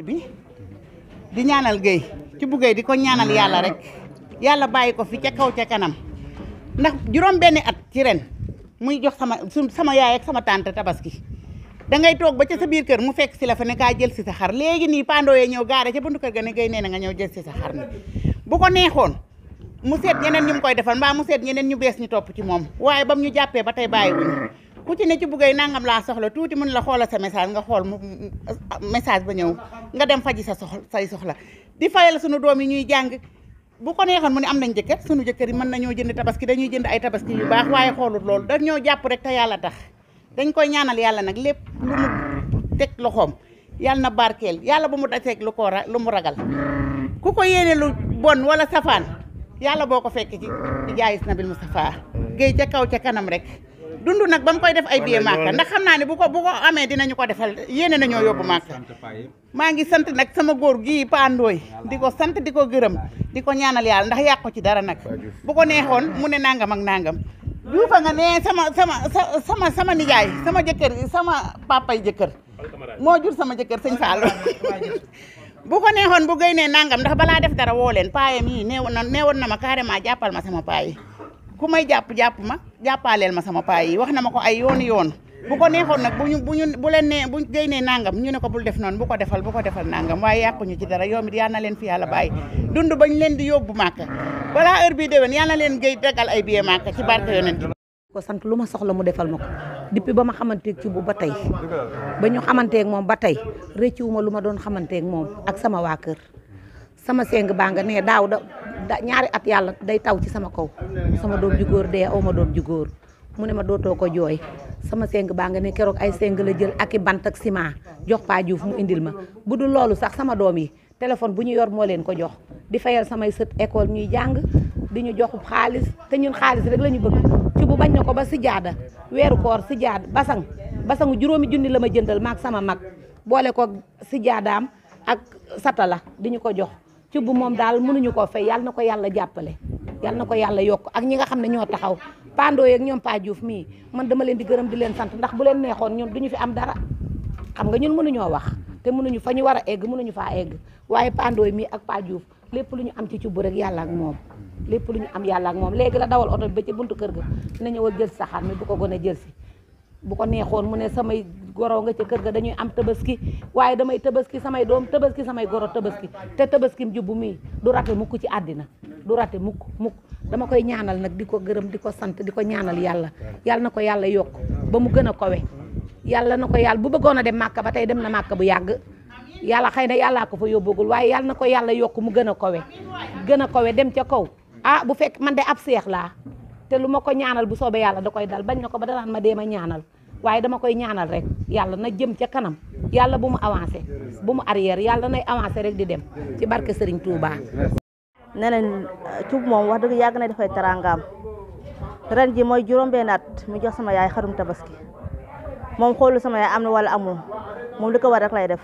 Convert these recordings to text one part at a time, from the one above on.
bi di ñaanal Guèye ci bu Guèye di ko ñaanal yàlla rek yàlla bàyyi ko fi ca kaw ca kanam ndax juróom benni at ci ren muy jox sama yaay ak sama tante tabaski dangay toog ba ca sa biir kër mu fekk si la fa ne kaa jël si sa xar léegi nii pandooyee ñëw gaare ca buntu kër ga ne Guèye nee na nga ñëw jël si sa xar ni bu ko neexoon mu seet ñeneen ñu mu koy defal mbaa mu seet ñeneen ñu bees ñu topp ci moom waaye bam ñu jàppee ba tey bàyyiwuñu ku ci ne ci bu Guèye nangam laa soxla tuuti mun la xoolal sa message nga xool mu message ba ñëw nga dem faji say soxla di fayal sunu doom yi ñuy jàng bu ko neexoon mu ne am nañ jëkkër sunu jëkkër yi mën nañoo jënd tabaski dañuy jënd ay tabaski yu baax waaye xoolut loolu dañoo jàpp rek te yàlla tax dañ koy ñaanal yàlla nag lépp lu mu teg loxoom yàlla na barkeel yàlla bu mu daseeg lu mu ragal ku ko yéene lu bon wala safaan yàlla boo ko fekk ci jaayis nabil Mustafa Guèye ca kaw ca kanam rek dund nag ba mu koy def ay billet Màkka ndax xam naa ne bu ko amee dinañu ko defal yéene nañoo yóbbu Màkka maa ngi sant nag sama góor gii Pandooy di ko sant di ko gërëm di ko ñaanal yàlla ndax yàqu ci dara nag bu ko neexoon mu ne nangam ak nangam juufa nga ne sama nijaay sama jëkkër sama papay jëkkër moo jur sama jëkkër sëñ Fallou bu ko neexoon bu Guèye ne nangam ndax balaa def dara woo leen paayam yi neewoon na ma carrément jàppal ma sama paay ku may jàpp ma jàppaaleel ma sama paay yi wax na ma ko ay yoon bu ko neexoon nag bu leen ne bu Guèye ne nangam ñu ne ko bul def noonu bu ko defal nangam waaye yàquñu ci dara yow it yal na leen fi yàlla bàyyi dund bañ leen di yóbbu Màkka balaa heure bii déwén yal na leen Guèye dagal ay billet Màkka ci barke yonent ko sant lu ma soxla mu defal ma ko depuis ba ma xamanteeg ci bu ba tey ba ñu xamanteeg moom ba tey rëccuwuma lu ma doon xamanteeg moom ak sama waa kër sama seng baa nga ne daaw da ñaari at yàlla day taw ci sama kaw sama doom ju góor dee aw ma doom ju góor mu ne ma dootoo ko jooy sama seng baa nga ne keroog ay seng la jël ak i bant ak ciment jox Pa Diouf mu indil ma bu dul loolu sax sama doom yi téléphone bu ñu yor moo leen ko jox di fayal samay sët école ñuy jàng di ñu jox xaalis te ñun xaalis rek la ñu bëgg ci bu bañ na ko ba si jaada weeru koor si jaada basangu juróomi junni la ma jëndal maak sama mag boole ko si jaadaam ak satala di ñu ko jox ci bu moom daal mënuñu koo fay yàlla na ko yàlla jàppale yàlla na ko yàlla yokk ak ñi nga xam ne ñoo taxaw Pandooy ak ñoom Pa Diouf mii man dama leen di gërëm di leen sant ndax bu leen neexoon ñun duñu fi am dara xam nga ñun mënuñoo wax te mënuñu fa ñu war a egg mënuñu faa egg waaye Pandooy mii ak Pa Diouf lépp lu ñu am ci cubb rek yàlla ak moom lépp lu ñu am yàlla ak moom léegi la dawal oto bi ba ci buntu kër ga na ñëw a jël saxaar mi bu ko gën a jël si bu ko neexoon mu ne samay goro nga ca kër ga dañuy am tabaski waaye damay tabaski samay doom tabaski samay goro tabaski te tabaskim jubbu mii du rate mukk ci àddina du rate mukk dama koy ñaanal nag di ko gërëm di ko sant di ko ñaanal yàlla na ko yàlla yokk ba mu gën a kowe yàlla na ko yàlla bu bëggoon a dem màkka ba tey dem na màkka bu yàgg yàlla xëy na yàllaa ko fa yóbbugul waaye yàlla na ko yàlla yokk mu gën a kowe dem ca kaw bu fekk man de ab seex laa te lu ma ko ñaanal bu soobee yàlla da koy dal bañ na ko ba danaan ma dee ma ñaanal waaye dama koy ñaanal rek yàlla na jëm ca kanam yàlla bu mu avancé bu mu arrière yàlla nay avancé rek di dem ci barke Serigne Touba. nee nañ Thioub moom wax dëgg yàgg na dafay teraangaam ren ji mooy juróom-benn at mu jox sama yaay xarum tabaski moom xoolu sama yaay am na wala amul moom li ko war rek lay def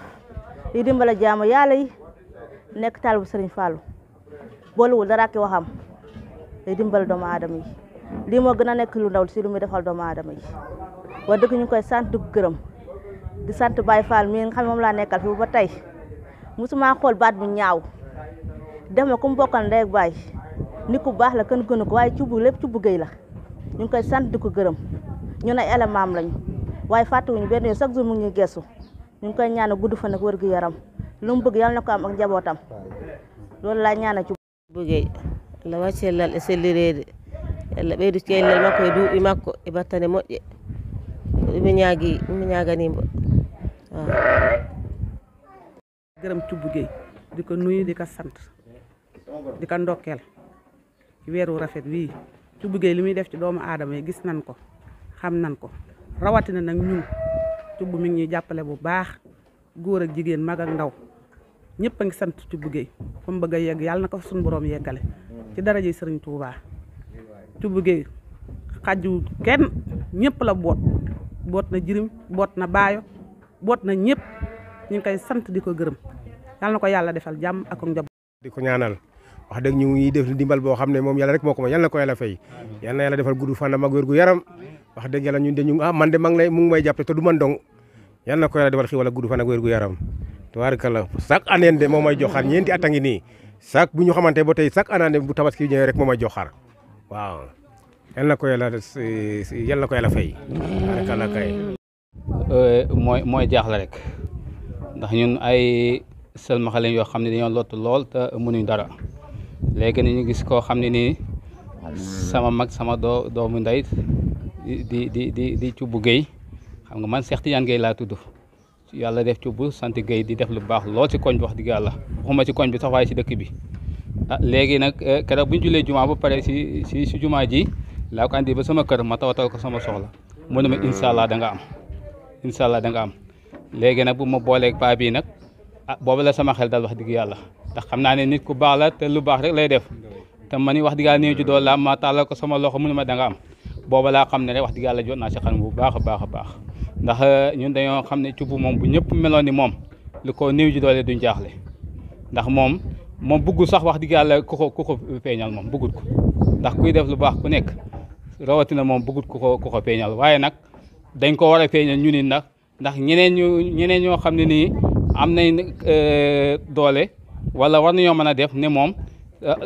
di dimbala jaamu yàlla yi nekk taal bu Serigne Fallou boolewul dara ki waxam di dimbala doomu aadama yi lii moo gën a nekk lu ndaw si lu muy defal doomu aadama yi wax dëgg ñu ngi koy sant di gërëm di sant Baye Fall mi nga xam ne moom laa nekkal fi ba tey musuma xool baat bu ñaaw def ma ku mu bokkal ndey ak baay nit ku baax la kenn gënu ko waaye Thioub lépp Thioub Guèye la ñu ngi koy sant di ko gërëm ñun ay élément lañu waaye fàttewuñu benn yoon chaque jour mu ngi gestu ñu ngi koy ñaanal gudd fan ak wér gu yaram lu mu bëgg yàlla na ko am ak njabootam loolu laa ñaanal Thioub Guèye Allah waccellal e sellireede Allah ɓeydu ceellal makko e duuɓi makko e battane moƴƴe ɗum mi ñaaganimo waaw gërëm Thioub Guèye di ko nuyu di ko sant di ko ndokkeel ci weeru rafet wii Thioub Guèye li muy def ci doomu aadama yi gis nan ko xam nan ko rawatina nag ñun Thioub mi ngi ñuy jàppale bu baax góor ak jigéen mag ak ndaw ñëpp a ngi sant Thioub Guèye fa mu bëgg a yegg yàlla na ko suñu borom yeggale ci daraja Serigne Touba Thioub Guèye xaju kenn ñëpp la boot na jirim boot na baayo boot na ñëpp ñu ngi koy sant di ko gërëm yàlla na ko yàlla defal jàmm ak njaboot di ko ñaanal wax dëgg ñu ngi def dimbal boo xam ne moom yàlla rek moo ko ma yàlla na ko yàlla fay yàlla na yàlla defal gudd fan ak wér gu yaram wax dëgg yàlla ñun de ñu man de mu ngi may jàppale te du man dong yàlla na ko yàlla defal xiwal ak gudd fan ak wér gu yaram tubaarkalla chaque année de moo may jox xar ñeenti at a ngi nii chaque bu ñu xamante ba tey chaque année bu tabaski ñëwee rek moo may jox xar waaw yal na ko yàlla fay tubaarkalla kay. mooy jaaxle rek ndax ñun ay sëlmaxa lañ yoo xam ne dañoo lott lool te mënuñ dara léegi ni ñu gis koo xam ne nii sama mag sama doomu ndey di Thioub Guèye xam nga man Cheikh Tidiane Guèye laa tudd yàlla def Thioub sant Guèye di def lu baax lool ci koñ bi wax dëgg yàlla waxuma ci koñ bi sax waaye ci dëkk bi léegi nag keroog bu ñu jullee jumaa ba pare si jumaa ji laa ko andi ba sama kër ma tawatal ko sama soxla mu ne ma incha allah da nga am incha allah da nga am léegi nag bu ma booleeg paa bii nag boobu la sama xel dal wax dëgg yàlla ndax xam naa ne nit ku baax la te lu baax rek lay def te man wax dëgg yàlla néew ji dool la ma tàllal ko sama loxo mu ne ma da nga am booba laa xam ne rek wax dëgg yàlla jot naa si xel bu baax a baax a baax ndax ñun dañoo xam ne Thioub moom bu ñëpp meloon ni moom lu ko néew ji doole duñ jaaxle ndax moom bëggul sax wax dëgg yàlla ku ko feeñal moom bëggul ko ndax kuy def lu baax ku nekk rawatina moom bëggul ku ko feeñal waaye nag dañ ko war a feeñal ñu ni ndax ñeneen ñoo xam ne nii am nañ doole wala war nañoo mën a def ne moom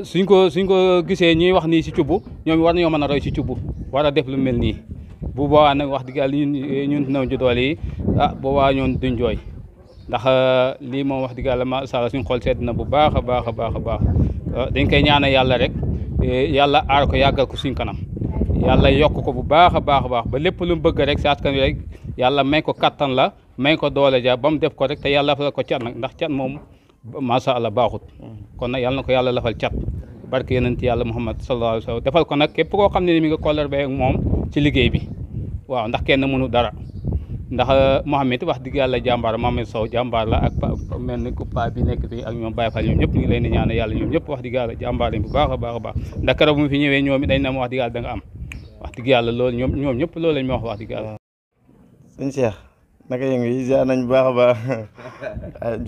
suñ ko gisee ñuy wax nii si Thioub ñoom war nañoo mën a roy si Thioub war a def lu mel nii bu boobaa nag wax dëgg yàlla ñun néew ji doole yi boobaa ñoon duñ jooy ndax lii moom wax dëgg yàlla macha allah suñ xool sedd na bu baax a baax a baax a baax dañ koy ñaanal yàlla rek yàlla aar ko yàggal ko suñ kanam yàlla yokk ko bu baax a baax a baax ba lépp lu mu bëgg rek si askan wi rek yàlla may ko kattan la may ko doole ja ba mu def ko rek te yàlla fa ko cat nag ndax cat moom macha allah baaxut kon nag yàlla na ko yàlla lafal cat barke yonent yàlla Muhammad sallallahu alayhi wa sallam defal ko nag képp koo xam ne mi nga kollër be ak moom ci liggéey bi waaw ndax kenn mënu dara ndax Mouhamed wax dëgg yàlla jàmbaar Mohamed Sow jàmbaar la ak mel ni pa bi nekk fii ak ñoom Baye Fall ñoom ñëpp ñu ngi leen di ñaanal yàlla ñoom ñëpp wax dëgg yàlla jàmbaar lañ bu baax a baax a baax ndax keroog bu mu fi ñëwee ñoom dañ na ma wax dëgg yàlla da nga am wax dëgg yàlla loolu ñoom ñëpp loolu lañ ma wax dëgg yàlla. sëñ Cheikh naka yëngu yi ziar nañ bu baax a baax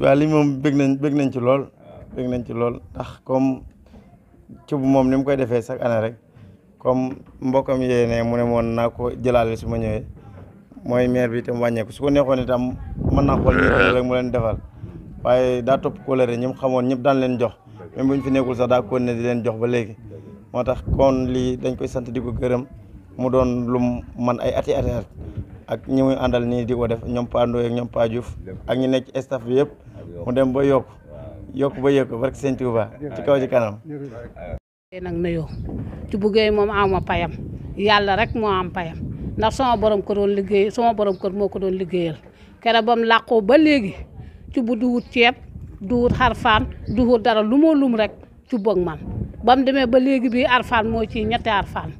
waaw li moom bëgg nañ ci lool ndax comme Thioub moom ni mu koy defee chaque année rek comme mbokkam yee ne mu ne moon naa ko jëlaale su ma ñëwee mooy maire bi itam wàññeeku su ko neexoon itam mën naa xool ñi rek mu leen defal waaye daa topp kóolare ñi mu xamoon ñëpp daan leen jox même bu ñu fi nekkul sax daa continuer di leen jox ba léegi moo tax kon lii dañ koy sant di ko gërëm mu doon lum man ay ati ak ñi muy àndal nii di ko def ñoom Pa Ndoye ak ñoom Pa Diouf ak ñi nekk ci staff bi yëpp mu dem ba yokk ba yëg barke Sëñ Tuuba ci kaw ci kanam. nag nuyoo Thioub Guèye moom ama payam yàlla rek moo am payam ndax sama borom ko doon liggéey sama borom kër moo ko doon liggéeyal keroog ba mu làqoo ba léegi Thioub du wut ceeb du wut xarfaan du wut dara lu moo lum rek Thioub ak man ba mu demee ba léegi bii arfaan moo ci ñetti arfaan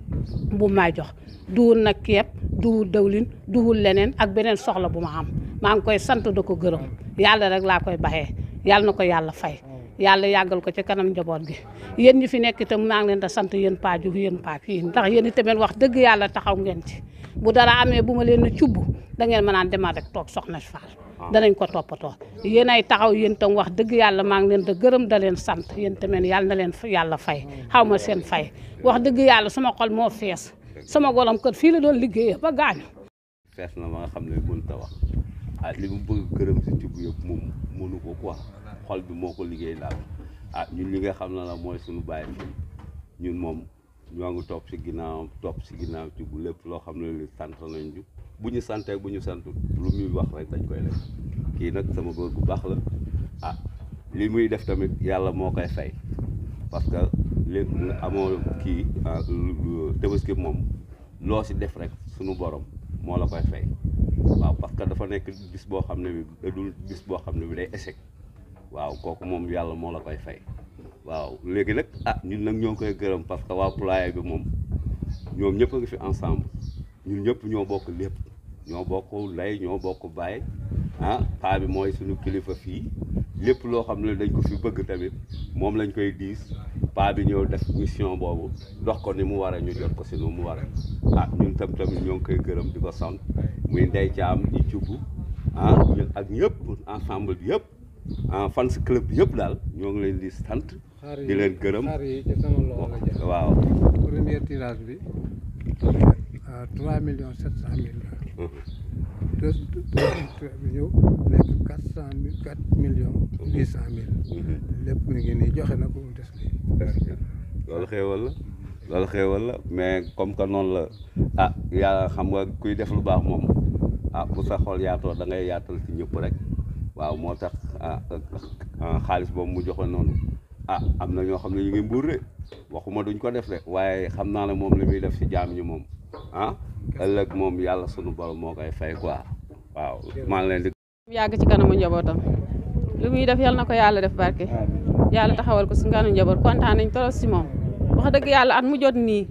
bu may jox du wut nag ceeb du wut dawlin du wut leneen ak beneen soxla bu ma am maa ngi koy sant da ko gërëm yàlla rek laa koy baxee yàlla na ko yàlla fay yàlla yàggal ko ci kanam njaboot gi yéen ñi fi nekk itam maa ngi leen di sant yéen Pa Diouf yéen Pa fii ndax yéen itamit wax dëgg yàlla taxaw ngeen ci bu dara amee bu ma leen di cubb da ngeen mën naan demal rek toog soxna Fall danañ ko toppatoo yéen ay taxaw yéen tam wax dëgg yàlla maa ngi leen di gërëm da leen sant yéen tamit yàlla na leen yàlla fay xaw ma seen fay wax dëgg yàlla sama xol moo fees sama gorom kër fii la doon liggéeyee ba gaañu. fees na ma nga xam ne mënut a wax li mu bëgg gërëm si Thioub yëpp moom mënu ko quoi xol bi moo ko liggéey daal ñun li nga xam ne la mooy suñu bàyyi fii ñun moom ñoo ngi topp si ginnaaw Thioub lépp loo xam ne li sant nañ ñu bu ñu santee bu ñu sant lu muy wax rek dañ koy def kii nag sama góor gu baax la li muy def tamit yàlla moo koy fay parce que léegi amoo kii Tabaski moom loo si def rek suñu borom moo la koy fay waaw parce que dafa nekk bis boo xam ne bi dul bis boo xam ne bi day échec waaw kooku moom yàlla moo la koy fay waaw léegi nag ñun nag ñoo ngi koy gërëm parce que waa poulailler bi moom ñoom ñëpp a ngi fi ensemble ñun ñëpp ñoo bokk lépp ñoo bokk lay ñoo bokk baay paa bi mooy suñu kilifa fii lépp loo xam ne dañ ko fi bëgg tamit moom lañ koy diis paa bi ñëw def mission boobu dox ko ni mu waree ñu jot ko si nu mu waree ñun tamit ñoo ngi koy gërëm di ko sant muy Ndey Caam di Thioub ak ñëpp ensemble bi yëpp fans club bi yëpp daal ñoo ngi leen di sant di leen gërëm waaw premier tirage bi 3 millions 700 mille bi ñëw nekk 4,8 millions lépp mi ngi nii joxe na ko mu des lii. loolu xéewal la mais comme que noonu la yàlla xam nga kuy def lu baax moom bu sa xol yaatoo da ngay yaatal ci ñëpp rek waaw moo tax xaalis boobu mu joxe noonu am na ñoo xam ne ñu ngi mbuur de waxuma duñ ko def de waaye xam naa ne moom li muy def ci jaam ñi moom ëllëg moom yàlla sunu borom moo koy fay quoi waaw maa ngi leen di yàgg ci kanamu njabootam li muy def yal na ko yàlla def barke yàlla taxawal ko si kanamu njaboot kontaan nañ trop si moom wax dëgg yàlla at mu jot nii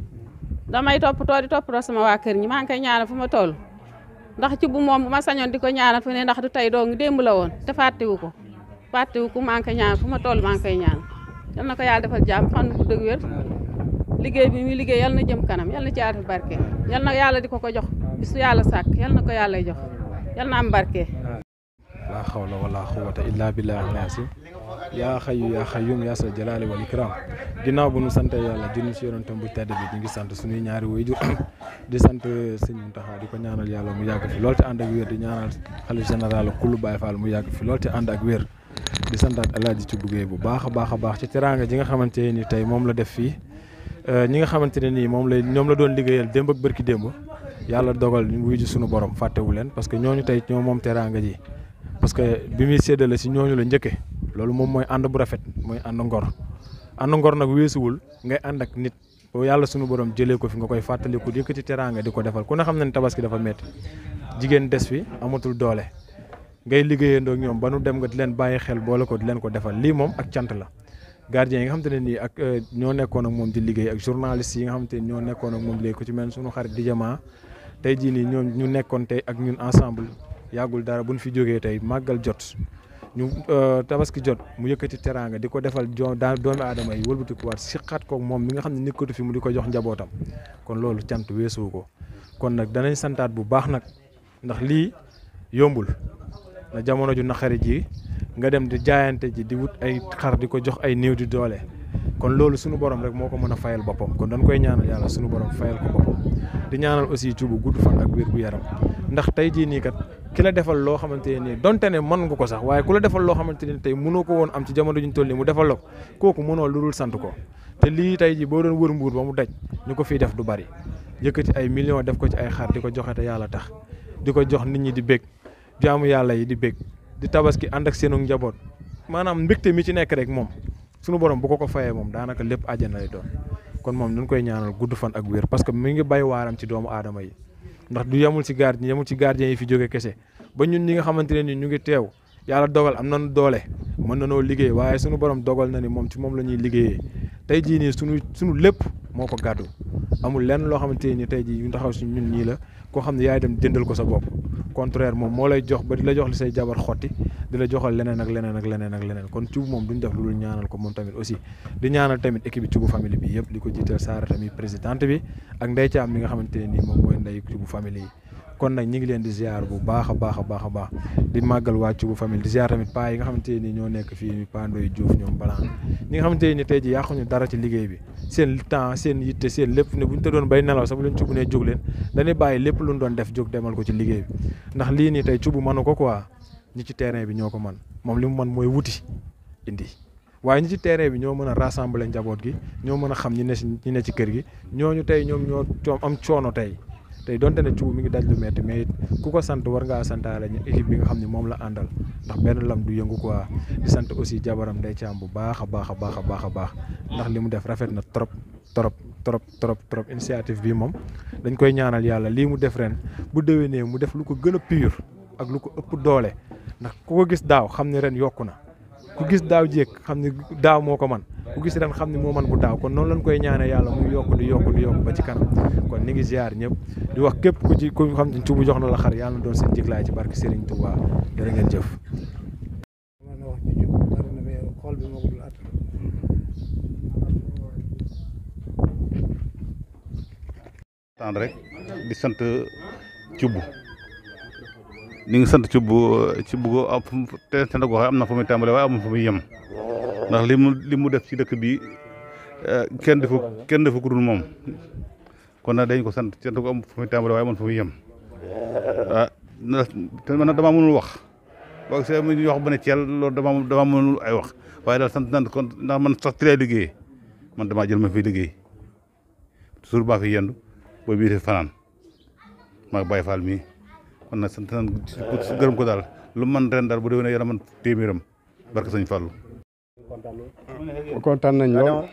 damay toppatoo sama waa kër ñi maa ngi koy ñaanal fu ma toll ndax ci bu moom bu ma sañoon di ko ñaanal fu ne ndax du tey dong démb la woon te fàttewu ko maa ngi koy ñaanal fu ma toll maa ngi koy ñaan yal na ko yàlla defal jàmm fan bu dëgg wér liggéey bi muy liggéey yal na jëm kanam yal na ci yàlla def barke yal na yàlla di ko jox bisu yàlla sàkk yal na ko yàlla jox yal na am barke. laa xawla wala quwwata illa billahi al-azim yaa xayu yaa xayum yaa sal jalaali wal ikram ginnaaw bu nu sant yàlla junni si yonentam bu tedd bi ñu ngi sant suñuy ñaari waajur di sant sëñ Muntaxa di ko ñaanal yàlla mu yàgg fi lool te ànd ak wér di ñaanal xalif général kullu Baay Faal mu yàgg fi lool te ànd ak wér di santaat Alaaji ci buggee bu baax a baax ci teraanga ji nga xamante ni tey moom la def fii ñi nga xamante ne nii ñoom la doon liggéeyal démb ak bërki démb yàlla dogal ñu wuyu ji suñu borom fàttewu leen parce que ñooñu tey ñoo moom teraanga ji parce que bi muy séddale si ñooñu la njëkke loolu moom mooy ànd bu rafet mooy ànd ngor nag weesuwul ngay ànd ak nit boo yàlla suñu borom jëlee ko fi nga koy fàttaliku yëkkati teraanga di ko defal ku ne xam na ne tabaski dafa metti jigéen des fi amatul doole ngay liggéeyandoo ak ñoom ba nu dem nga di leen bàyyi xel boole ko di leen ko defal lii moom ak cant la gardien yi nga xamante ne nii ak ñoo nekkoon ak moom di liggéey ak journaliste yi nga xamante ne ñoo nekkoon ak moom di liggéey ku ci mel suñu xarit di jamaa tey jii nii ñoom ñu nekkoon tey ak ñun ensemble yàggul dara bu ñu fi jógee tey màggal jot ñu tabaski jot mu yëkkati teraanga di ko defal doomi aadama yi wëlbatikuwaat si xat koog moom mi nga xam ne nekkatu fi mu di ko jox njabootam kon loolu cant weesu ko kon nag danañ santaat bu baax nag ndax lii yombul na jamono ju naqari ji nga dem di jaayante ji di wut ay xar di ko jox ay néew di doole kon loolu suñu borom rek moo ko mën a fayal boppam kon dañ koy ñaanal yàlla suñu borom fayal ko boppam di ñaanal aussi ci bu gudd fan ak wér gu yaram ndax tey jii nii kat ki la defal loo xamante ne nii donte ne mën nga ko sax waaye ku la defal loo xamante ne tey mënoo ko woon am ci jamono juñ toll nii mu defal la ko kooku mënoo lu dul sant ko te lii tey jii boo doon wër mbuur ba mu daj ñu ko fiy def du bari yëkkati ay millions def ko ci ay xar di ko joxe te yàlla tax di ko jox nit ñi di bég jaamu yàlla yi di bég di tabaski ànd ak seenu njaboot maanaam mbégte mi ci nekk rek moom suñu borom bu ko fayee moom daanaka lépp àjjana lay doon kon moom ñu koy ñaanal gudd fan ak wér parce que mi ngi bay waaram ci doomu aadama yi ndax du yemul ci gardien yi fi jóge kese ba ñun ñi nga xamante ne ni ñu ngi teew yàlla dogal am nañu doole mën nañoo liggéey waaye suñu borom dogal na ni moom ci moom la ñuy liggéeyee tey jii nii suñu lépp moo ko gàddu amul lenn loo xamante ne ni tey jii ñu taxaw si ñun ñii la koo xam ne yaay dem jëndal ko sa bopp contraire moom moo lay jox ba di la jox li say jabar xotti di la joxal leneen ak leneen kon Thioub moom duñ def lu dul ñaanal ko moom tamit aussi di ñaanal tamit équipe bi Thioub famille bi yëpp di ko jiital Saara tamit présidente bi ak Ndeye Thiam mi nga xamante ne nii moom mooy ndey Thioub famille yi kon nag ñi ngi leen di ziar bu baax a baax di màggal waa Thioub famille di ziar tamit paa yi nga xamante ne nii ñoo nekk fii Paa Ndoye Diouf ñoom balaan ñi nga xamante ne nii tey ji yàquñu dara ci liggéey bi seen temps seen yitte seen lépp ne bu ñu tëddoon bay nelaw sax bu leen Thioub ne jóg leen dañuy bàyyi lépp lu ñu doon def jóg demal ko ci liggéey bi ndax lii nii tey Thioub mënu ko quoi ñi ci terrain bi ñoo ko man moom li mu mën mooy wuti indi waaye ñi ci terrain bi ñoo mën a rassembler njaboot gi ñoo mën a xam ñi ne ci kër gi ñooñu tey ñoom ñoo am coono tey donte ne Thioub mi ngi daj lu metti mais ku ko sant war ngaa santaale ñu équipe bi nga xam ne moom la àndal ndax benn lam du yëngu quoi di sant aussi jabaram Ndeye Thiam bu baax a baax ndax li mu def rafet na trop initiative bi moom dañ koy ñaanal yàlla lii mu def ren bu déwénee mu def lu ko gën a pur ak lu ko ëpp doole ndax ku ko gis daaw xam ne ren yokku na ku gis daaw jéeg xam ne daaw moo ko man ku gis ren xam ne moo man bu daaw kon noonu lañ koy ñaanee yàlla muy yokk di yokk ba ci kanam kon ni ngi ziar ñëpp di wax képp ku xam ne Thioub jox na la xar yàlla na doon seen jiglaay ci barke Serigne Touba jërë ngeen jëf. man wax ci Thioub bari na mais xool bi moo ko dul attan. tant rek di sant Thioub ni ngi sant Thioub ci bugg te sant goo xam am na fu muy tàmbale waaye amul fu muy yem ndax li mu def ci dëkk bi kenn defu ku dul moom kon nag dañ ko sant ko am fu muy tàmbale waaye amul fu muy yem te man damaa mënul wax boo gisee mu wax ba ne Thiel loolu dama mënul ay wax waaye daal sant nañ kon ndax man sax ci lay liggéey man damaa jël ma fi liggéey toujours baa fi yendu booy bii fi fanaan maa Baye Fall mii kon nag sant nañ gërëm ko daal lu man ren daal bu déwénee yàlla man téeméeram barke sëñ Fallou. kontaan nañ lool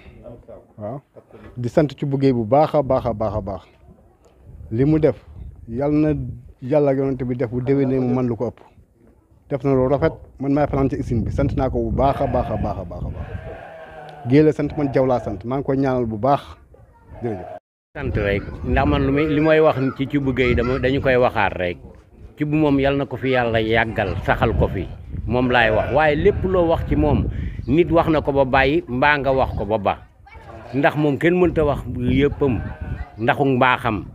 waaw di sant ci buggee bu baax a baax a baax a baax li mu def yàlla na yàlla yonent bi def bu déwénee mu man lu ko ëpp def na loolu rafet man maay fanaan ci usine bi sant naa ko bu baax a baax a baax a baax a baax géela sant man jaw laa sant maa ngi koy ñaanal bu baax jërëjëf. sant rek ndax man li may wax ci Thioub Gueye dañu koy waxaat rek Thioub moom yal na ko fi yàlla yàggal saxal ko fi moom laay wax waaye lépp loo wax ci moom nit wax na ko ba bàyyi mbaa nga wax ko ba ba ndax moom kenn mënta wax yëppam ndaxu mbaaxam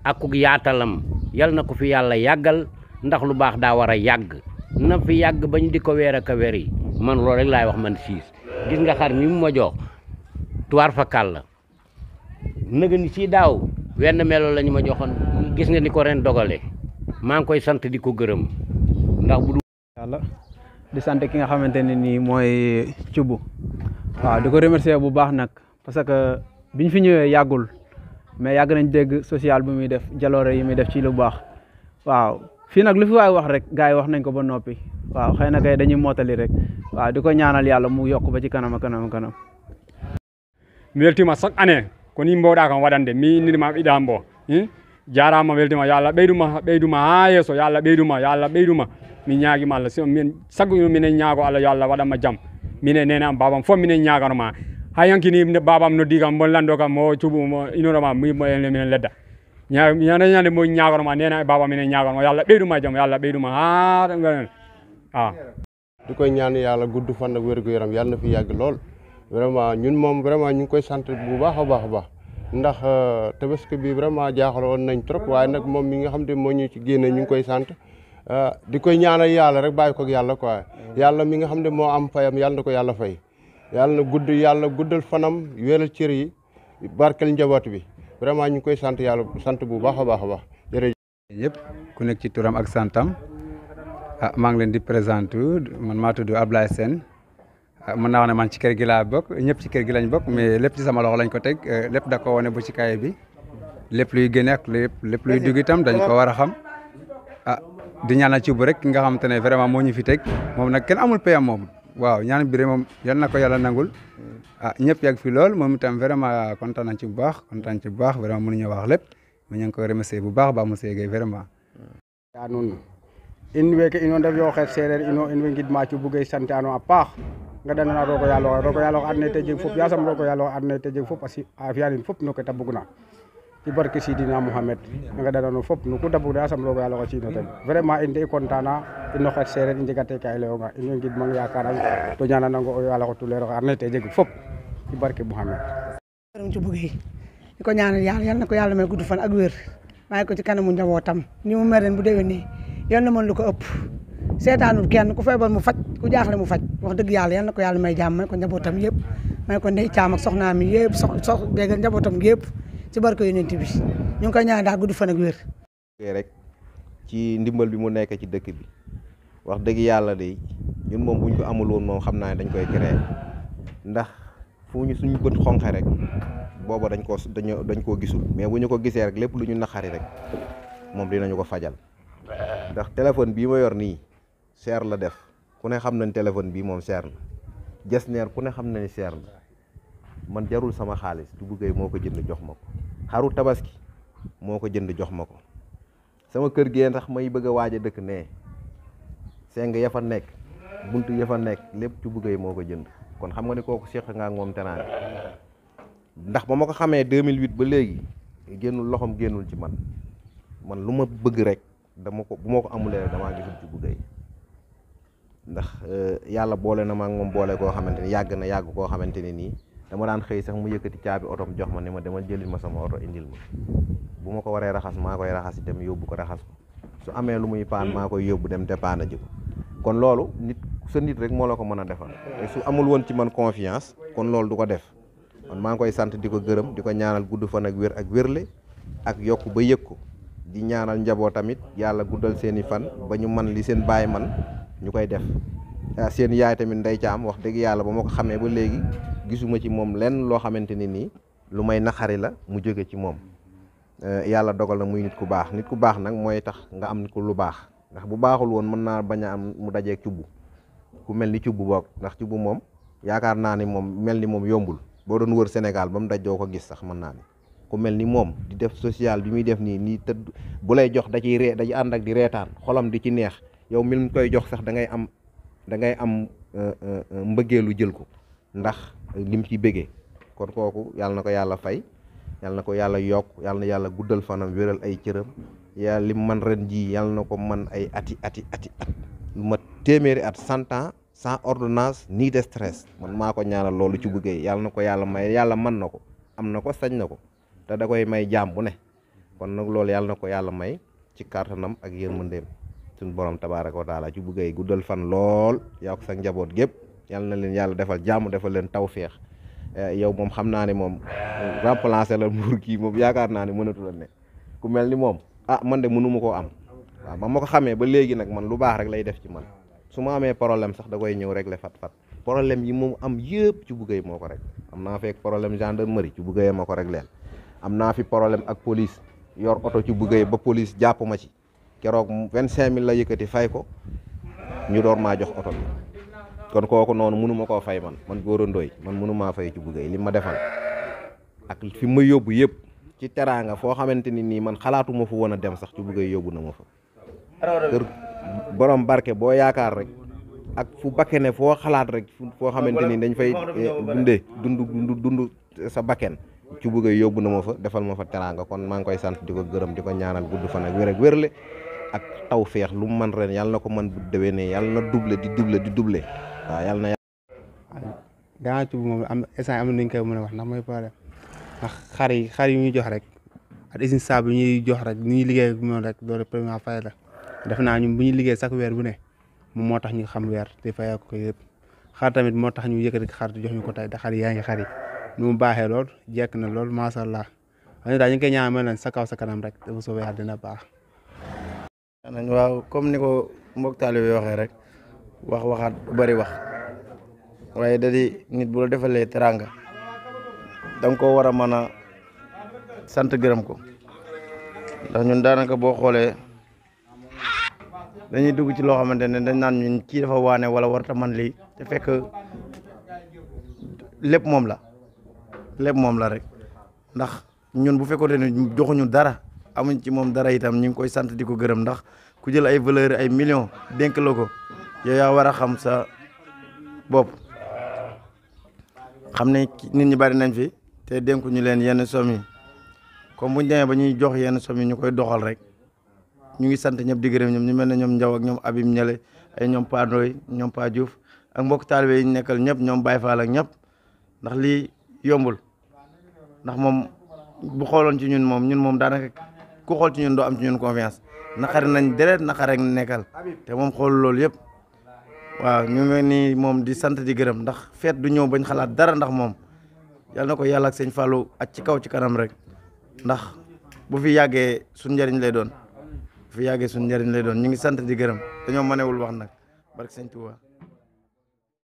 ak ku yaatalam yal na ko fi yàlla yàggal ndax lu baax daa war a yàgg na fi yàgg bañ di ko weer ak a weer yi man loolu rek laay wax man siis gis nga xar mi mu ma jox tuwaar fa kàll la nëga ni si daaw wenn melo la ñu ma joxoon gis nga ni ko ren dogale maa ngi koy sant di ko gërëm ndax bu yàlla di sant ki nga xamante ne nii mooy Thioub waaw di ko remercier bu baax nag parce que biñ fi ñëwee yàggul mais yàgg nañ dégg social bi muy def jaloore yi muy def ci lu baax waaw fii nag lu fi waay wax rek gars yi wax nañ ko ba noppi waaw xëy na kay dañuy mottali rek waaw di ko ñaanal yàlla mu yokk ba ci kanam a kanam a kanam mi weltima chaque année ko ni mbowɗa kam waɗande mi innirima ɓiɗa mbo jarama weltima yo Allah ɓeyduma ha yeeso yo Allah ɓeyduma mi ñaaguima Allah min saggo minen ñaago Allah yo Allah waɗanma jaam minen nene am babam fof minen ñaganoma hay hankini babam noddi kam mo lando kam mo Thioub mo inoroma minen ledda ñande mo ñaganoma nena e babam minen ñaganoma yo Allah ɓeyduma jaam yo Allah ɓeyduma ha di koy ñaan yàlla gudd fan ak wér-gu-yaram yàlla na fi yàgg lool vraiment ñun moom vraiment ñu ngi koy sant bu baax a baax a baax ndax tabaski bi vraiment jaaxaloon nañ trop waaye nag moom mi nga xam te moo ñu ci génne ñu ngi koy sant di koy ñaanal yàlla rek bàyyi ko ak yàlla quoi yàlla mi nga xam ne moo am fayam yàlla na ko yàlla fay yàlla na guddal fanam wéral cër yi barkel njaboot bi vraiment ñu ngi koy sant yàlla sant bu baax a baax a baax jërëjëf. yëpp ku nekk ci turam ak santam maa ngi leen di présenté man maa tudd Ablaye Sène mën naa wax ne man ci kër gi laa bokk ñëpp ci kër gi lañ bokk mais lépp ci sama loxo lañ ko teg lépp da ko wane bu ci kaye bi lépp luy génne ak lépp luy dugg itam dañ ko war a xam di ñaanal Thioub rek nga xam te ne vraiment moo ñu fi teg moom nag kenn amul payam moom waaw ñaan bi moom yal na ko yàlla nangul ñëpp yàgg fi lool moom itam vraiment kontaan nañ ci bu baax vraiment mënuñu wax lépp mais ñu ngi koy remercier bu baax ba monsieur Gueye vraiment ya nun in weke ino ndef yo xeet sereer ino in way ngidma Thioub Gueye sant ano a paax ngeɗanana roog o yaal oxe adna yee te jeg fop yasam roog o yaal oxe adna yee te jeg fop a fi'anin fop no ke ta bugna ci barke Sidina Mohamed i ngeɗanano fop no ku ta bugna yasam roog o yaal oxe ci'ino ten vraiment in de i content na ino xeet sereer i njegate ka i layonga in way ngidmang yakarang to ñananang o yaal oxe tuleer oxe adna yee te jeg fop ci barke Mohamed gërëm Thioub Gueye di ko ñaanal yàlla yal na ko yàlla may gudd fan ak wér bàyyi ko ci kanamu njabootam ni mu mel ren bu déwénee yal na mën lu ko ëpp seetaanul kenn ku feebar mu faj ku jaaxle mu faj wax dëgg yàlla yal na ko yàlla may jàmm may ko njabootam yëpp may ko ndey caam ak soxnaam yi yëpp sox bégal njabootam gi yëpp ci barke yonent bi ñu ngi koy ñaan daal gudd fan ak wér rek ci ndimbal bi mu nekk ci dëkk bi wax dëgg yàlla de ñun moom buñ ko amul woon moom xam naa ne dañ koy créer ndax fu ñu suñu bët xonqe rek booba dañ koo gisul mais bu ñu ko gisee rek lépp lu ñu naqari rek moom dinañu ko fajal ndax téléphone bii ma yor nii cher la def ku ne xam nañ téléphone bii moom cher na Jesner ku ne xam na ni cher na man jarul sama xaalis Thioub Gueye moo ko jënd jox ma ko xaru tabaski moo ko jënd jox ma ko sama kër gee ndax may bëgg a waaj a dëkk nee seng ya fa nekk bunt ya fa nekk lépp Thioub Gueye moo ko jënd kon xam nga ni kooku seq nga ak moom teraanga ndax ba ma ko xamee 2008 ba léegi génnul loxoom génnul ci man lu ma bëgg rek bu ma ko amulee damaa gisul Thioub Gueye ndax yàlla boole na ma ak moom boole koo xamante ni yàgg koo xamante ne nii dama daan xëy sax mu yëkkati caabi otom jox ma ne ma demal jëlil ma sama oto indil ma bu ma ko waree raxas maa koy raxas itam yóbbu ko raxas ko su amee lu muy paan maa koy yóbbu dem te paana ji ko kon loolu sa nit rek moo la ko mën a defal te su amul woon ci man confiance kon loolu du ko def kon maa ngi koy sant di ko gërëm di ko ñaanal gudd fan ak wér ak wérle ak yokk ba yëg ko di ñaanal njaboot tamit yàlla guddal seeni fan ba ñu man li seen baay man ñu koy def seen yaay tamit Ndeye Thiam wax dëgg yàlla ba ma ko xamee ba léegi gisuma ci moom lenn loo xamante ni nii lu may naxari la mu jóge ci moom yàlla dogal na muy nit ku baax nag mooy tax nga am nit ku lu baax ndax bu baaxul woon mën naa bañ a am mu dajeeg cubb ku mel ni cubb boog ndax cubb moom yaakaar naa ni moom mel ni moom yombul boo doon wër Sénégal ba mu daj doo ko gis sax mën naa ni ku mel ni moom di def social bi muy def nii tëdd bu lay jox da ciy ànd ak di reetaan xolam di ci neex yow mi mu koy jox sax da ngay am mbëggeelu jël ko ndax lim ci bëggee kon kooku yàlla na ko yàlla fay yàlla na ko yàlla yokk yàlla na yàlla guddal fanam wéral ay cëram yàlla lim man ren ji yàlla na ko man ay ati at lu ma téeméeri at 100 ans sans ordonnance ni de stress man maa ko ñaanal loolu ci bëggee yàlla na ko yàlla may yàlla man na ko am na ko sañ na ko te da koy may jaam bu ne kon nag loolu yàlla na ko yàlla may ci kàttanam ak yërmandeem suñu borom tabaaraka wa taala ci bëggee guddal fan lool yaa ko sa njaboot gépp yàlla na leen yàlla defal jàmm defal leen tawféex yow moom xam naa ne moom remplacer la nguur kii moom yaakaar naa ne mënatu la ne ku mel ni moom man de mënu ma koo am waaw ba ma ko xamee ba léegi nag man lu baax rek lay def ci man su ma amee problème sax da koy ñëw régler fat problème yi moom am yëpp ci bëggee moo ko rek am naa fekk problème gendarmerie ci bëggee ma ko régleel am naa fi problème ak police yor oto ci bëggee ba police jàpp ma ci keroog 25000 la yëkkati fay ko ñu door maa jox oto bi kon kooku noonu mënu ma koo fay man Gora Ndoye man mënu maa fay ci bëggee li ma defal ak fi ma yóbbu yëpp ci teraanga foo xamante ni nii man xalaatuma fu woon a dem sax ci bëggee yóbbu na ma fa kër borom barke boo yaakaar rek ak fu bakkene foo xalaat rek foo xamante ni dañ fay dund sa bakken ci bëggee yóbbu na ma fa defal ma fa teraanga kon maa ngi koy sant di ko gërëm di ko ñaanal gudd fan ak wér ak wérle ak taw feex lu mu man ren yàlla na ko man bu déwénee yàlla na double waaw yàlla na gaa Cubb moom am instant am nañ koy mën a wax ndax mooy problème ndax xar yi ñuy jox rek ak usine saabu yi ñuy jox rek ni ñuy liggéey ak moom rek loolu première fay la def naa ñun bu ñuy liggéey chaque weer bu ne moom moo tax ñu xam weer te fayoo ko yëpp xar tamit moo tax ñu yëkkati xar jox ñu ko tey da xar yaa ngi xar yi nu mu baaxee lool jekk na lool macha allah wax daal ñu ngi koy ñaan mel na sa kaw sa kanam rek dafa soobee yàlla dina baax. waaw comme ni ko mbokk taalibe waxee rek waxaat bu bari wax waaye da di nit bu la defalee teranga da nga koo war a mën a sant gërëm ko ndax ñun daanaka boo xoolee dañuy dugg ci loo xamante ne dañ naan ñun kii dafa waane wala warta man lii te fekk lépp moom la rek ndax ñun bu fekkoon ne joxuñu dara amuñ ci moom dara itam ñu ngi koy sant di ko gërëm ndax ku jël ay valeur ay millions dénk la ko yow yaa war a xam sa bopp xam ne nit ñi bari nañ fi te dénku ñu leen yenn somme yi comme buñ demee ba ñuy jox yenn somme yi ñu koy doxal rek ñu ngi sant ñëpp di gërëm ñoom ñu mel ne ñoom Njaw ak ñoom Abim Ñale ay ñoom Pa Ndoy ñoom Pa Diouf ak mbokk taalibe yi ñu nekkal ñëpp ñoom Baye Fall ak ñëpp ndax lii yombul ndax moom bu xooloon ci ñun moom daanaka ku xool ci ñun doo am ci ñun confiance naqari nañ deret naqari nekkal te moom xool loolu yëpp waaw ñu ngi nii moom di sant di gërëm ndax feet du ñëw bañ xalaat dara ndax moom yal na ko yàlla ak sëñ Fallou ak ci kaw ci kanam rek ndax bu fi yàggee suñ njëriñ lay doon ñu ngi sant di gërëm dañoo mënewul wax nag barke sëñ Touba